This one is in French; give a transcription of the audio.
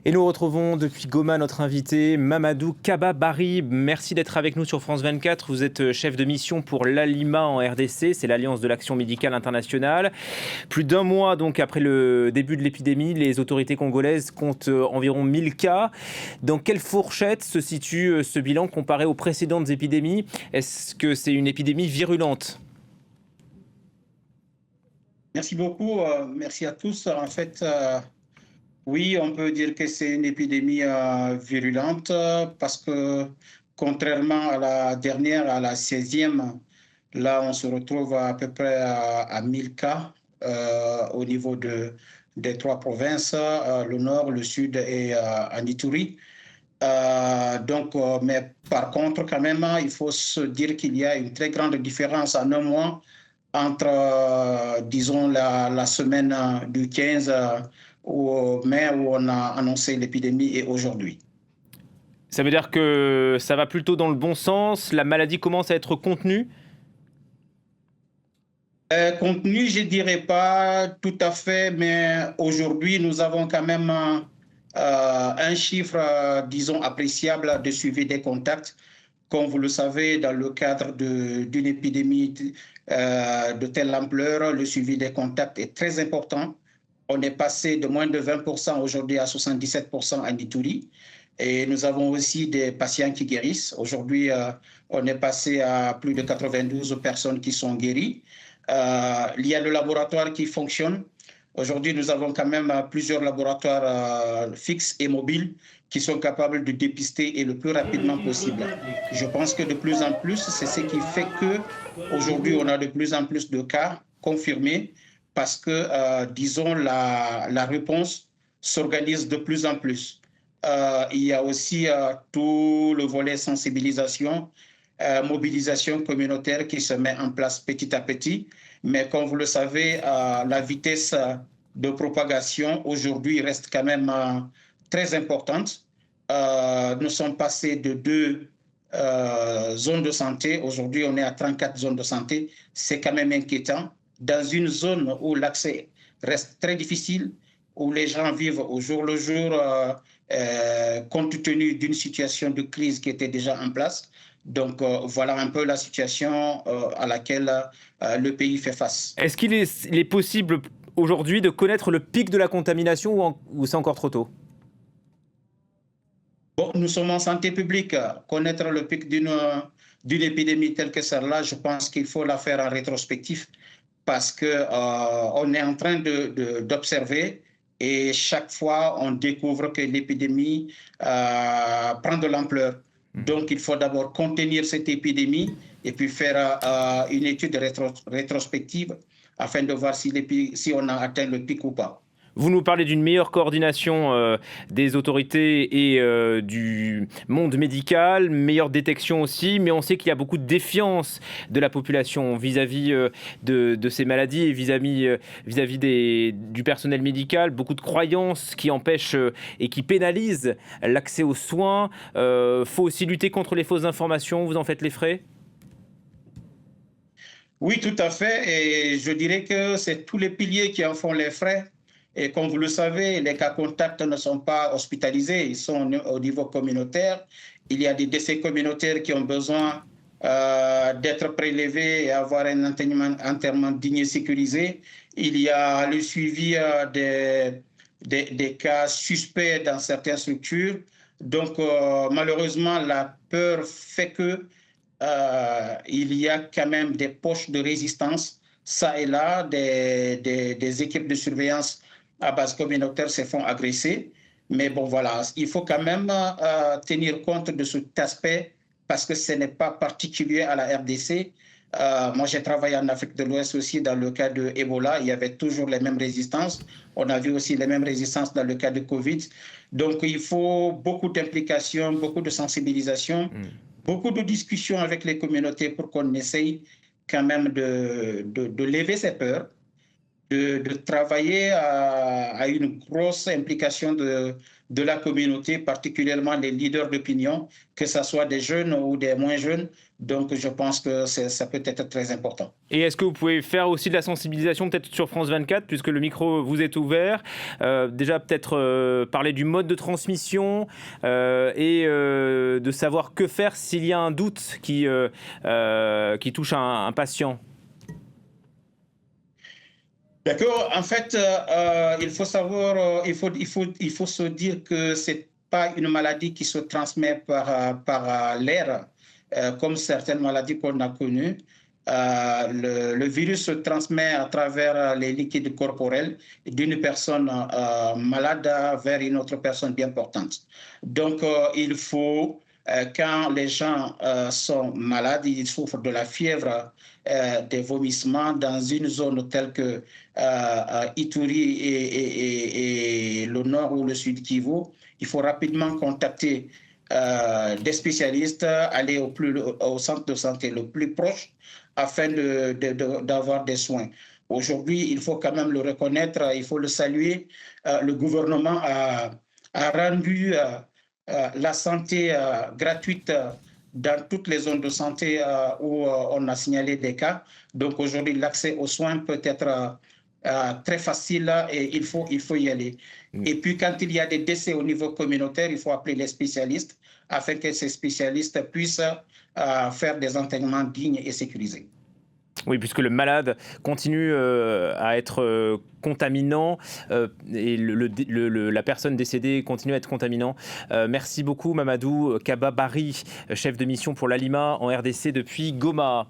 Et nous retrouvons depuis Goma notre invité Mamadou Kaba Bari. Merci d'être avec nous sur France 24. Vous êtes chef de mission pour l'ALIMA en RDC, c'est l'Alliance de l'Action Médicale Internationale. Plus d'un mois donc après le début de l'épidémie, les autorités congolaises comptent environ 1000 cas. Dans quelle fourchette se situe ce bilan comparé aux précédentes épidémies? Est-ce que c'est une épidémie virulente? Merci beaucoup, merci à tous. En fait, oui, on peut dire que c'est une épidémie virulente parce que contrairement à la dernière, à la 16e, là, on se retrouve à peu près à 1000 cas au niveau des trois provinces, le nord, le sud et en Ituri. Mais par contre, quand même, il faut se dire qu'il y a une très grande différence en un mois entre, disons, la semaine du 15 mai où on a annoncé l'épidémie et aujourd'hui. Ça veut dire que ça va plutôt dans le bon sens, la maladie commence à être contenue? Contenu, je dirais pas tout à fait, mais aujourd'hui, nous avons quand même un chiffre, disons, appréciable de suivi des contacts. Comme vous le savez, dans le cadre d'une épidémie de telle ampleur, le suivi des contacts est très important. On est passé de moins de 20% aujourd'hui à 77% en Ituri. Et nous avons aussi des patients qui guérissent. Aujourd'hui, on est passé à plus de 92 personnes qui sont guéries. Il y a le laboratoire qui fonctionne. Aujourd'hui, nous avons quand même plusieurs laboratoires fixes et mobiles qui sont capables de dépister et le plus rapidement possible. Je pense que de plus en plus, c'est ce qui fait que aujourd'hui, on a de plus en plus de cas confirmés parce que, disons, la réponse s'organise de plus en plus. Il y a aussi tout le volet sensibilisation, mobilisation communautaire qui se met en place petit à petit. Mais comme vous le savez, la vitesse de propagation aujourd'hui reste quand même très importante. Nous sommes passés de 2 zones de santé. Aujourd'hui, on est à 34 zones de santé. C'est quand même inquiétant. Dans une zone où l'accès reste très difficile, où les gens vivent au jour le jour, compte tenu d'une situation de crise qui était déjà en place. Donc voilà un peu la situation à laquelle le pays fait face. Est-ce qu'il est possible aujourd'hui de connaître le pic de la contamination ou c'est encore trop tôt? Bon, nous sommes en santé publique. Connaître le pic d'une épidémie telle que celle-là, je pense qu'il faut la faire en rétrospectif parce qu'on est en train d'observer et chaque fois, on découvre que l'épidémie prend de l'ampleur. Donc, il faut d'abord contenir cette épidémie et puis faire une étude rétrospective afin de voir si on a atteint le pic ou pas. Vous nous parlez d'une meilleure coordination des autorités et du monde médical, meilleure détection aussi, mais on sait qu'il y a beaucoup de défiance de la population vis-à-vis de ces maladies et vis-à-vis du personnel médical, beaucoup de croyances qui empêchent et qui pénalisent l'accès aux soins. Faut aussi lutter contre les fausses informations, vous en faites les frais? Oui, tout à fait. Et je dirais que c'est tous les piliers qui en font les frais. Et comme vous le savez, les cas contacts ne sont pas hospitalisés, ils sont au niveau communautaire. Il y a des décès communautaires qui ont besoin d'être prélevés et avoir un enterrement digne et sécurisé. Il y a le suivi des cas suspects dans certaines structures. Donc, malheureusement, la peur fait que il y a quand même des poches de résistance, ça et là, des équipes de surveillance à base communautaire se font agresser. Mais bon, voilà, il faut quand même tenir compte de cet aspect parce que ce n'est pas particulier à la RDC. Moi, j'ai travaillé en Afrique de l'Ouest aussi dans le cas de Ebola. Il y avait toujours les mêmes résistances. On a vu aussi les mêmes résistances dans le cas de Covid. Donc, il faut beaucoup d'implication, beaucoup de sensibilisation, beaucoup de discussions avec les communautés pour qu'on essaye quand même de lever ces peurs de travailler à une grosse implication de la communauté, particulièrement les leaders d'opinion, que ce soit des jeunes ou des moins jeunes. Donc, je pense que ça peut être très important. Et est-ce que vous pouvez faire aussi de la sensibilisation peut-être sur France 24, puisque le micro vous est ouvert, déjà peut-être parler du mode de transmission et de savoir que faire s'il y a un doute qui touche un patient? D'accord. En fait, il faut savoir, il faut se dire que c'est pas une maladie qui se transmet par l'air, comme certaines maladies qu'on a connues. Le virus se transmet à travers les liquides corporels d'une personne malade vers une autre personne bien portante. Donc, il faut, quand les gens sont malades, ils souffrent de la fièvre, des vomissements dans une zone telle que Ituri et le nord ou le sud Kivu, il faut rapidement contacter des spécialistes, aller au centre de santé le plus proche afin d'avoir des soins. Aujourd'hui, il faut quand même le reconnaître, il faut le saluer. Le gouvernement a rendu la santé gratuite dans toutes les zones de santé où on a signalé des cas. Donc aujourd'hui, l'accès aux soins peut être très facile et il faut y aller. Et puis quand il y a des décès au niveau communautaire, il faut appeler les spécialistes afin que ces spécialistes puissent faire des enterrements dignes et sécurisés. Oui, puisque le malade continue à être contaminant et la personne décédée continue à être contaminant. Merci beaucoup Mamadou Kaba Bari, chef de mission pour l'ALIMA en RDC depuis Goma.